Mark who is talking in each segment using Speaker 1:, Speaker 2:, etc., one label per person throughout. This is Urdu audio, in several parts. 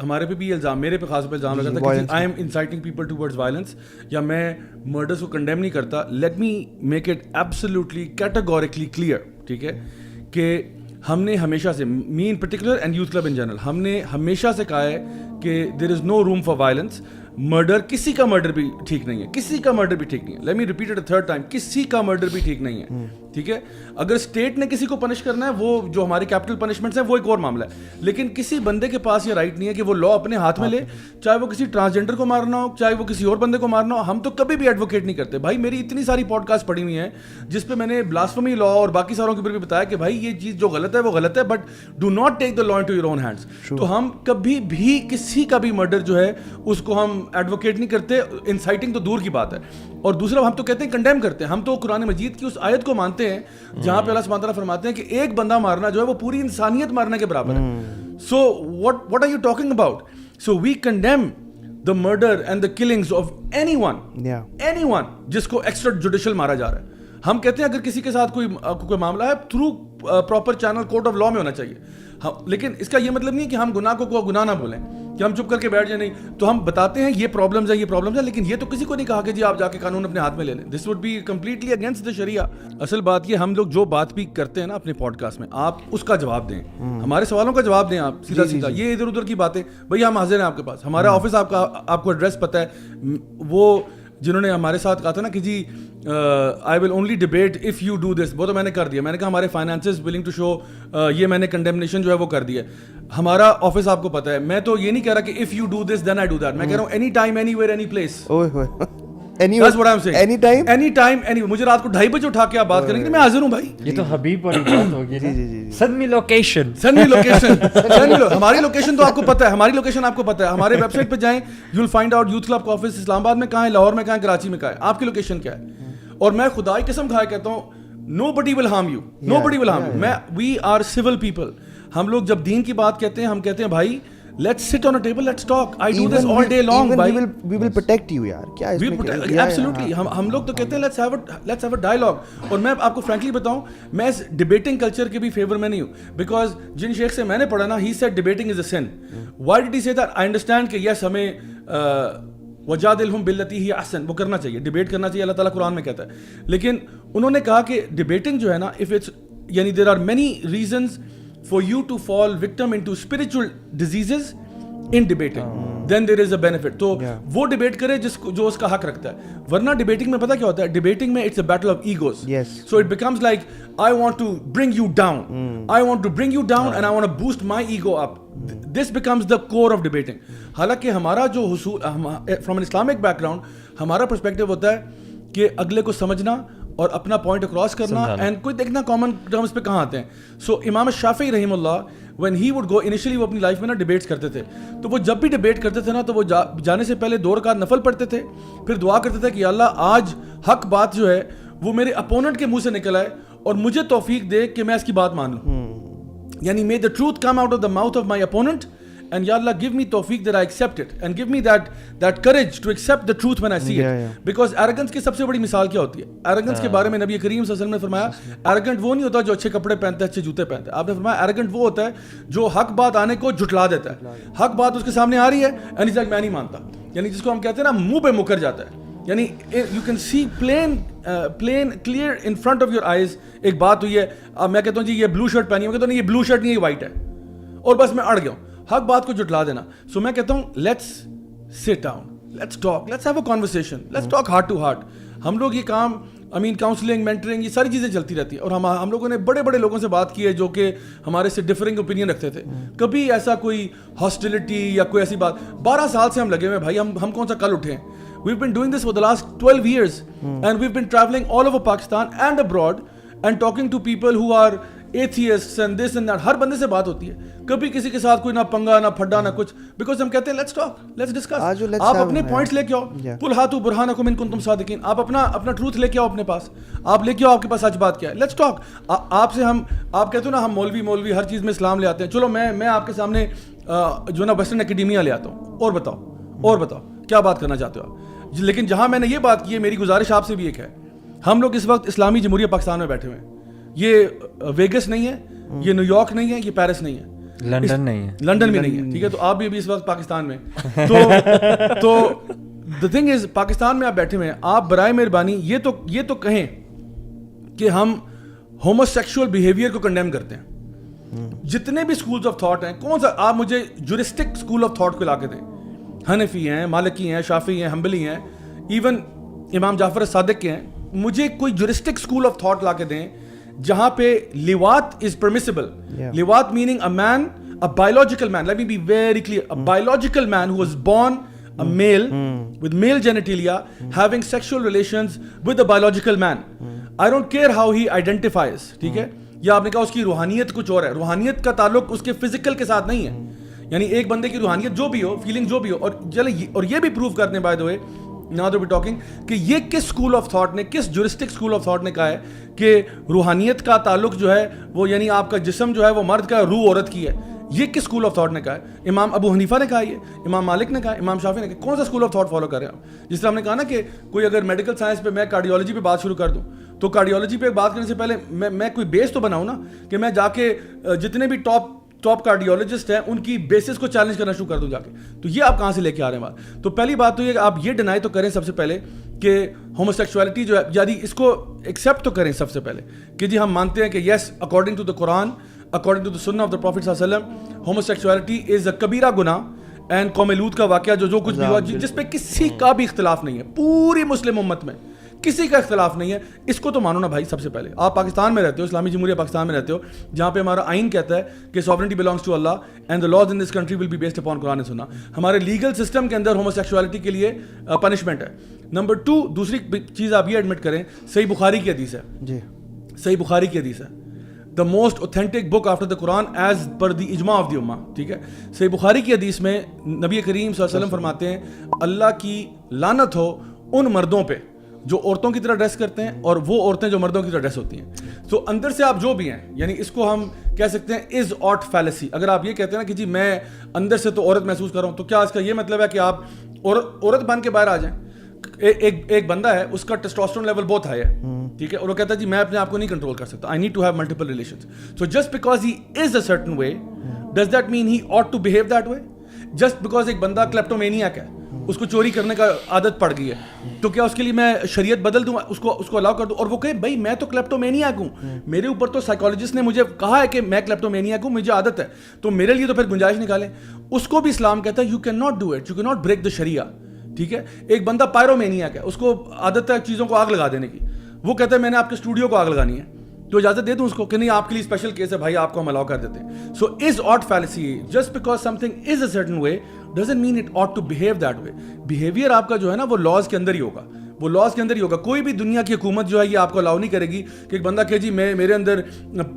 Speaker 1: ہمارے پہ بھی الزام, میرے پہ خاص طور پہ الزام لگا تھا کہ I am inciting people towards violence, یا میں مرڈرز کو کنڈیم نہیں کرتا. Let me make it absolutely categorically clear, ٹھیک ہے, کہ ہم نے ہمیشہ سے, me in particular and youth club in general, ہم نے ہمیشہ سے کہا ہے کہ there is no room for violence. Murder, کسی کا مرڈر بھی ٹھیک نہیں ہے, کسی کا مرڈر بھی ٹھیک نہیں ہے. Let me repeat it a third time, کسی کا مرڈر بھی ٹھیک نہیں ہے, ٹھیک ہے. اگر اسٹیٹ نے کسی کو پنش کرنا ہے, وہ جو ہمارے کیپٹل پنشمنٹس ہیں وہ ایک اور معاملہ ہے, لیکن کسی بندے کے پاس یہ رائٹ نہیں ہے کہ وہ لا اپنے ہاتھ میں لے, چاہے وہ کسی ٹرانسجینڈر کو مارنا ہو, چاہے وہ کسی اور بندے کو مارنا ہو. ہم تو کبھی بھی ایڈوکیٹ نہیں کرتے بھائی. میری اتنی ساری پوڈ کاسٹ پڑھی ہوئی ہیں جس پہ میں نے بلاسفمی لا اور باقی ساروں کے اوپر بھی بتایا کہ بھائی یہ چیز جو غلط ہے وہ غلط ہے, but do not take the law into your own hands. تو ہم کبھی بھی کسی کا بھی مرڈر جو ہے اس کو ہم ایڈوکیٹ نہیں کرتے. انسائٹنگ تو دور کی بات ہے. اور دوسرا ہم تو کہتے ہیں کنڈیم کرتے ہیں, ہم تو قرآن مجید کی اس آیت کو مانتے ہیں جہاں پہ اللہ سبحانہ تعالیٰ فرماتے ہیں کہ ایک بندہ مارنا جو ہے وہ پوری انسانیت مارنے کے برابر ہے. سو what are you talking about? So we condemn the murder and the killings of anyone جس کو ایکسٹرا جوڈیشل مارا جا رہا ہے. ہم کہتے ہیں اگر کسی کے ساتھ کوئی معاملہ ہے through proper channel court of law میں ہونا چاہیے, لیکن اس کا یہ مطلب نہیں کہ ہم گناہ کو گناہ نہ بولیں, کہ ہم چپ کر کے بیٹھ جائیں. نہیں, تو ہم بتاتے ہیں یہ پرابلمز ہیں, لیکن یہ تو کسی کو نہیں کہا کہ جی آپ جا کے قانون اپنے ہاتھ میں لے لیں. This would be completely against the sharia. اصل بات یہ, ہم لوگ جو بات بھی کرتے ہیں نا اپنے پوڈ کاسٹ میں, آپ اس کا جواب دیں, ہمارے سوالوں کا جواب دیں. آپ سیدھا سیدھا یہ ادھر ادھر کی باتیں, بھائی ہم حاضر ہیں آپ کے پاس, ہمارا آفس آپ کو ایڈریس پتہ ہے. وہ جنہوں نے ہمارے ساتھ کہا تھا نا کہ جی I will only debate if you do this, وہ تو میں نے کر دیا. میں نے کہا ہمارے فائنانسز ولنگ ٹو شو, یہ میں نے کنڈیمنیشن جو ہے وہ کر دیا. ہمارا آفس آپ کو پتہ ہے, میں تو یہ نہیں کہہ رہا کہ if you do this then I do that, میں کہہ رہا ہوں any time anywhere any place. مجھے رات کو 2:30 بجے اٹھا کے آپ بات کریں گے میں حاضر ہوں بھائی.
Speaker 2: یہ تو حبیب والی بات ہوگی. Send me location.
Speaker 1: ہماری لوکیشن تو آپ کو پتہ ہے, ہماری لوکیشن آپ کو پتہ ہے. ہمارے ویب سائٹ پہ جائیں, you will find out youth club کا آفس اسلام آباد میں کہاں ہے, لاہور میں کہاں ہے, کراچی میں کہاں ہے. آپ کی لوکیشن کیا ہے؟ اور میں خدا کی قسم کھا کہتا ہوں nobody will harm you. We are civil people. ہم لوگ جب دین کی بات کہتے ہیں, ہم کہتے ہیں بھائی let's sit on a table, let's talk. I do this all day long.
Speaker 3: We will protect you yaar. کیا اس میں
Speaker 1: absolutely. ہم لوگ تو کہتے ہیں let's have a dialogue. اور میں آپ کو frankly بتاؤں, میں اس ڈیبیٹنگ کلچر کے بھی فیور میں نہیں ہوں, بیکاز جن شیخ سے میں نے پڑھا نا, he said debating is a sin. Why did he say that? I understand کہ yes ہمیں وجادلہم باللتی ہی احسن وہ کرنا چاہیے, ڈیبیٹ کرنا چاہیے, اللہ تعالیٰ قرآن میں کہتا ہے. لیکن انہوں نے کہا کہ ڈیبیٹنگ جو ہے نا, if it's یعنی there are many reasons for you to fall victim into spiritual diseases in debating, then there is a benefit. تو وہ ڈیبیٹ کرے جو اس کا حق رکھتا ہے. ورنہ ڈیبیٹنگ میں پتہ کیا ہوتا ہے, ڈیبیٹنگ میں it's a battle of egos. So it becomes like I want to bring you down, I want to bring you down and I want to boost my ego up. This becomes the core of debating. حالانکہ ہمارا جو حصول from an Islamic background, ہمارا پرسپیکٹیو ہوتا ہے کہ اگلے کو سمجھنا اور اپنا پوائنٹ اکراس کرنا, اینڈ کوئی دیکھنا کامن ٹرمز پہ کہاں آتے ہیں. سو امام شافعی رحمہ اللہ when he would go initially, وہ اپنی لائف میں نا ڈیبیٹس کرتے تھے, تو وہ جب بھی ڈیبیٹ کرتے تھے نا, تو وہ جانے سے پہلے 2 رکعت نفل پڑھتے تھے, پھر دعا کرتے تھے کہ اللہ آج حق بات جو ہے وہ میرے اپوننٹ کے منہ سے نکل آئے اور مجھے توفیق دے کہ میں اس کی بات مان لوں. یعنی may the truth come out of the mouth of my opponent, and ya Allah give me tawfiq that I accept it, and give me that courage to accept the truth when I see it. Because arrogance کی سب سے بڑی مثال کیا ہوتی ہے؟ arrogance کے بارے میں نبی کریم صلی اللہ علیہ وسلم نے فرمایا, arrogant وہ نہیں ہوتا جو اچھے کپڑے پہنتا ہے, اچھے جوتے پہنتا ہے. آپ نے فرمایا arrogant وہ ہوتا ہے جو حق بات آنے کو جھٹلا دیتا ہے. حق بات اس کے سامنے آ رہی ہے and he's like میں نہیں مانتا, یعنی جس کو ہم کہتے ہیں نا منہ پہ مکر جاتا ہے. یعنی you can see plain clear in front of your eyes. ایک بات ہوئی ہے, اب میں کہتا ہوں جی یہ بلو شرٹ پہنی ہے, میں کہتا ہوں نہیں یہ بلو شرٹ نہیں, یہ وائٹ ہے, اور بس میں اڑ گیا ہوں. حق بات کو جھٹلا دینا. سو میں کہتا ہوں let's sit down, let's talk, let's have a conversation, let's talk heart to heart. ہم لوگ یہ کام کاؤنسلنگ, مینٹرنگ, یہ ساری چیزیں چلتی رہتی ہیں. اور ہم لوگوں نے بڑے لوگوں سے بات کی ہے جو کہ ہمارے سے ڈفرنگ اوپینین رکھتے تھے. کبھی ایسا کوئی ہاسٹیلٹی یا کوئی ایسی بات, 12 سال سے ہم لگے ہوئے بھائی, ہم کون سا کل اٹھے ہیں. We've been doing this for the last 12 years and we've been traveling all over Pakistan and abroad and talking to people who are atheists and this and that. ہر بندے سے بات ہوتی ہے, کبھی کسی کے ساتھ کوئی نہ پنگا نہ پھڈا نہ کچھ, بیکاز ہم کہتے ہیں لیٹس ٹاک, لیٹس ڈسکس. آپ اپنے پوائنٹس لے کے آؤ, قل ہاتوا برہانکم ان کنتم صادقین. آپ اپنا ٹروتھ لے کے آؤ اپنے پاس, آپ لے کے آؤ آپ کے پاس سچ بات کیا ہے. Let's talk. آپ سے آپ کہتے ہو نا ہم مولوی ہر چیز میں اسلام لے آتے ہیں. چلو میں آپ کے سامنے جو نا ویسٹرن اکیڈیمیا لے آتا ہوں, اور بتاؤ کیا بات کرنا چاہتے ہو آپ. لیکن جہاں میں نے یہ بات کی ہے, میری گزارش آپ سے بھی ایک ہے, ہم لوگ اس وقت اسلامی جمہوریہ پاکستان میں بیٹھے ہوئے ہیں. یہ ویگس نہیں ہے, یہ نیو یارک نہیں ہے, یہ پیرس نہیں ہے.
Speaker 2: لنڈن نہیں ہے,
Speaker 1: لنڈن بھی نہیں ہے, ٹھیک ہے, تو آپ بھی ابھی اس وقت پاکستان میں, تو the thing is پاکستان میں آپ بیٹھے ہوئے ہیں, آپ برائے مہربانی یہ تو کہیں کہ ہم ہومو سیکشول بیہیویئر کو کنڈیم کرتے ہیں. جتنے بھی اسکولز آف تھاٹ ہیں, کون سا آپ مجھے جورسٹک اسکول آف تھاٹ کو لا کے دیں. حنفی ہیں, مالکی ہیں, شافعی ہیں, حنبلی ہیں, ایون امام جعفر صادق کے ہیں. مجھے کوئی جورسٹک اسکول آف تھاٹ لا کے دیں جہاں پہ لیوات از پرمیسیبل. لیوات meaning a man, a biological man, let me be very clear, a biological man who was born a male with male genitalia having sexual relations with a biological man. I don't care how he identifies, ٹھیک ہے, یا آپ نے کہا اس کی روحانیت کچھ اور ہے. روحانیت کا تعلق اس کے فزیکل کے ساتھ نہیں ہے, یعنی ایک بندے کی روحانیت جو بھی ہو, فیلنگ جو بھی ہو, اور یہ بھی پروو کرنے by the way now that we're talking کہ یہ کس اسکول آف تھاٹ نے, کس جورسٹک اسکول آف تھاٹ نے کہا ہے کہ روحانیت کا تعلق جو ہے وہ, یعنی آپ کا جسم جو ہے وہ مرد کا, روح عورت کی ہے. یہ کس اسکول آف تھاٹ نے کہا ہے؟ امام ابو حنیفہ نے کہا, یہ امام مالک نے کہا, امام شافعی نے کہا. کون سا اسکول آف تھاٹ فالو کر رہے ہیں آپ؟ جس طرح ہم نے کہا نا کہ کوئی اگر میڈیکل سائنس پہ, میں کارڈیولوجی پہ بات شروع کر دوں, تو کارڈیولوجی پہ بات کرنے سے پہلے میں کوئی بیس تو بناؤں نا, کہ میں جا کے جتنے بھی ٹاپ کارڈیولوجسٹ ہیں ان کی بیسس کو چیلنج کرنا شروع کر دوں جا کے. تو یہ آپ کہاں سے لے کے آ رہے ہیں بات؟ تو پہلی بات تو یہ کہ آپ یہ ڈینائی تو کریں سب سے پہلے کہ ہومو سیکشوالٹی جو ہے, یعنی اس کو ایکسیپٹ تو کریں سب سے پہلے کہ جی ہم مانتے ہیں کہ yes, according to the Quran, according to the sunnah of the Prophet صلی اللہ علیہ وسلم, homosexuality is a کبیرہ گناہ. اینڈ قوم لوط کا واقعہ جو کچھ بھی ہوا, جس پہ کسی کا بھی اختلاف نہیں ہے, پوری مسلم امت میں کسی کا اختلاف نہیں ہے, اس کو تو مانو نا بھائی. سب سے پہلے آپ پاکستان میں رہتے ہو, اسلامی جمہوریہ پاکستان میں رہتے ہو, جہاں پہ ہمارا آئین کہتا ہے کہ sovereignty belongs to Allah and the laws in this country will be based upon قرآن و سنہ. ہمارے لیگل سسٹم کے اندر ہوموسیکشوالٹی کے لیے پنشمنٹ ہے. نمبر 2, دوسری چیز آپ یہ ایڈمٹ کریں, صحیح بخاری کی حدیث ہے, جی صحیح بخاری کی حدیث ہے, the most authentic book after the Quran as per the ijma of the ummah, ٹھیک ہے. صحیح بخاری کی حدیث میں نبی کریم صلی اللہ علیہ وسلم فرماتے ہیں, اللہ کی لعنت ہو ان مردوں پہ جو عورتوں کی طرح ڈریس کرتے ہیں, اور وہ عورتیں جو مردوں کی طرح ڈریس ہوتی ہیں. تو اندر سے آپ جو بھی ہیں, یعنی اس کو ہم کہہ سکتے ہیں از ought fallacy. اگر آپ یہ کہتے ہیں نا کہ جی میں اندر سے تو عورت محسوس کر رہا ہوں, تو کیا اس کا یہ مطلب ہے کہ آپ عورت بن کے باہر آ جائیں؟ ایک بندہ ہے, اس کا ٹیسٹوسٹرون لیول بہت ہائی ہے, ٹھیک ہے, اور وہ کہتا ہے جی میں اپنے آپ کو نہیں کنٹرول کر سکتا, I need to have multiple relations. So just because he is a certain way, does that mean he ought to behave that way? Just because ایک بندہ کلیپٹومینیاک ہے, اس کو چوری کرنے کا عادت پڑ گئی ہے, تو کیا اس کے لیے میں شریعت بدل دوں, اس کو الاؤ کر دوں, اور وہ کہے بھائی میں تو کلیپٹومینیاک ہوں, میرے اوپر تو سائیکالوجسٹ نے مجھے کہا ہے کہ میں کلیپٹومینیاک ہوں, مجھے عادت ہے, تو میرے لیے تو پھر گنجائش نکالیں. اس کو بھی اسلام کہتا ہے you can not do it, you can not break the Shariah, ٹھیک ہے. ایک بندہ پائرومینیاک ہے, اس کو عادت ہے چیزوں کو آگ لگا دینے کی, وہ کہتا ہے میں نے آپ کے اسٹوڈیو کو آگ لگانی ہے, تو اجازت دے دوں اس کو کہ نہیں آپ کے لیے اسپیشل کیس ہے بھائی, آپ کو ہم الاؤ کر دیتے ہیں. So is ought fallacy, just because something is a certain way doesn't mean it ought to behave that way. Behaviour آپ کا جو ہے نا وہ لاز کے اندر ہی ہوگا, وہ لاز کے اندر ہی ہوگا. کوئی بھی دنیا کی حکومت جو ہے یہ آپ کو الاؤ نہیں کرے گی کہ ایک بندہ کہ جی میرے اندر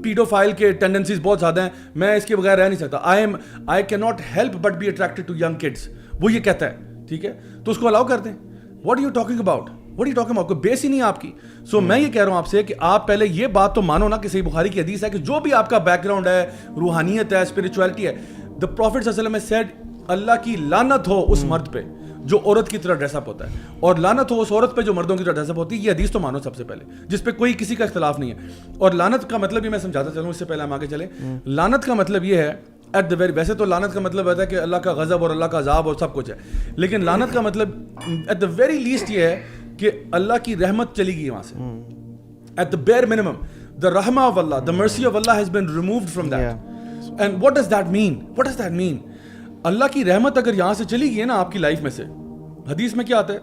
Speaker 1: پیڈوفائل کے ٹینڈنسیز بہت زیادہ ہیں, میں اس کے بغیر رہ نہیں سکتا, I can not help but be attracted to young kids, وہ یہ کہتا ہے, ٹھیک ہے, تو اس کو الاؤ کر دیں. What are you talking about, what you talking about, کوئی بیس ہی نہیں ہے آپ کی. سو میں یہ کہہ رہا ہوں آپ سے کہ آپ پہلے یہ بات تو مانو نا کہ صحیح بخاری کی حدیث ہے کہ جو بھی آپ کا بیک گراؤنڈ ہے, روحانیت ہے, اسپرچویلٹی ہے, دا پروفٹ صلی اللہ علیہ وسلم نے سیڈ اللہ کی لعنت ہو اس مرد پہ جو عورت کی طرح ڈریس اپ ہوتا ہے, اور لعنت ہو اس عورت پہ جو مردوں کی طرح ڈریس اپ ہوتی ہے. یہ حدیث تو مانو سب سے پہلے, جس پہ کوئی کسی کا اختلاف نہیں ہے. اور لعنت کا مطلب بھی میں سمجھاتا چلوں, اس سے پہلے ہم آگے چلیں. لعنت کا مطلب یہ ہے ایٹ دا ویری, ویسے تو لعنت کا مطلب ہوتا ہے کہ اللہ کا غضب اور اللہ کا عذاب اور سب کچھ ہے, لیکن لعنت کا مطلب ایٹ دا ویری لیسٹ یہ ہے کہ اللہ کی رحمت چلی گئی وہاں سے. At the bare minimum the rahmah of Allah, the mercy of Allah has been removed from that. And what does that mean? What does that mean? اللہ کی رحمت اگر یہاں سے چلی گئی ہے نا آپ کی لائف میں سے, حدیث میں کیا آتا ہے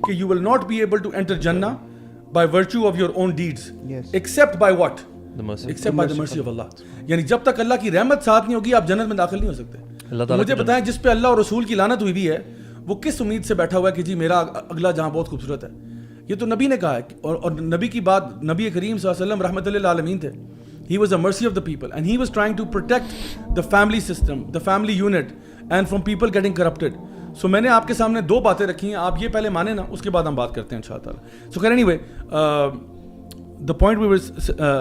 Speaker 1: کہ you will not be able to enter Jannah by virtue of your own deeds, except by what? Except by the mercy of Allah. یعنی جب تک اللہ کی رحمت ساتھ نہیں ہوگی آپ جنت میں داخل نہیں ہو سکتے. مجھے بتائیں جس پہ اللہ اور رسول کی لعنت ہوئی بھی ہے وہ کس امید سے بیٹھا ہوا ہے کہ جی میرا اگلا جہاں بہت خوبصورت ہے. یہ تو نبی نے کہا ہے, اور نبی کی بات, نبی کریم صلی اللہ علیہ وسلم رحمۃ للعالمین تھے. He was a mercy of the people and he was trying to protect the family system, the family unit and from people getting corrupted. So میں نے آپ کے سامنے دو باتیں رکھی ہیں, آپ یہ پہلے مانیں نا, اس کے بعد ہم بات کرتے ہیں انشاءاللہ تعالی. So anyway, the point we were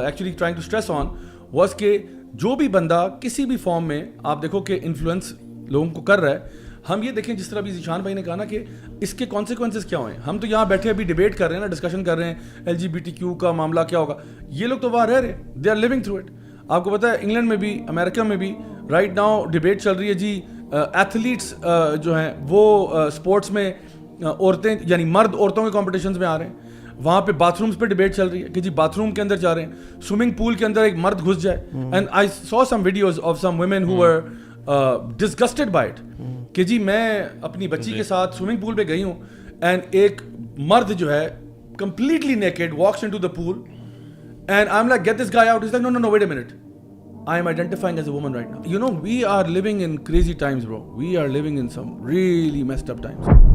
Speaker 1: actually trying to stress on was کہ جو بھی بندہ کسی بھی فارم میں آپ دیکھو کہ انفلوئنس لوگوں کو کر رہا ہے, ہم یہ دیکھیں جس طرح بھی ذیشان بھائی نے کہا نا کہ اس کے کانسیکوینسز کیا ہوئے ہیں. ہم تو یہاں بیٹھے ابھی ڈیبیٹ کر رہے ہیں نا, ڈسکشن کر رہے ہیں LGBTQ کا معاملہ کیا ہوگا. یہ لوگ تو وہاں رہ رہے, they are living through it. آپ کو پتہ ہے انگلینڈ میں بھی, امریکہ میں بھی رائٹ ناؤ ڈبیٹ چل رہی ہے جی ایتھلیٹس جو ہیں وہ اسپورٹس میں عورتیں یعنی مرد عورتوں کے کمپٹیشنز میں آ رہے ہیں, وہاں پہ باتھ رومز پہ ڈبیٹ چل رہی ہے کہ جی باتھ روم کے اندر جا رہے ہیں, سوئمنگ پول کے اندر ایک مرد گھس جائے, and I saw some videos of some women who were disgusted by it کہ جی میں اپنی بچی کے ساتھ سوئمنگ پول پہ گئی ہوں اینڈ ایک مرد جو ہے completely naked walks into the pool and I'm like, get this guy out. He's like, no, wait a minute, I am identifying as a woman right now. You know, we are living in crazy times, bro. We are living in some really messed up times.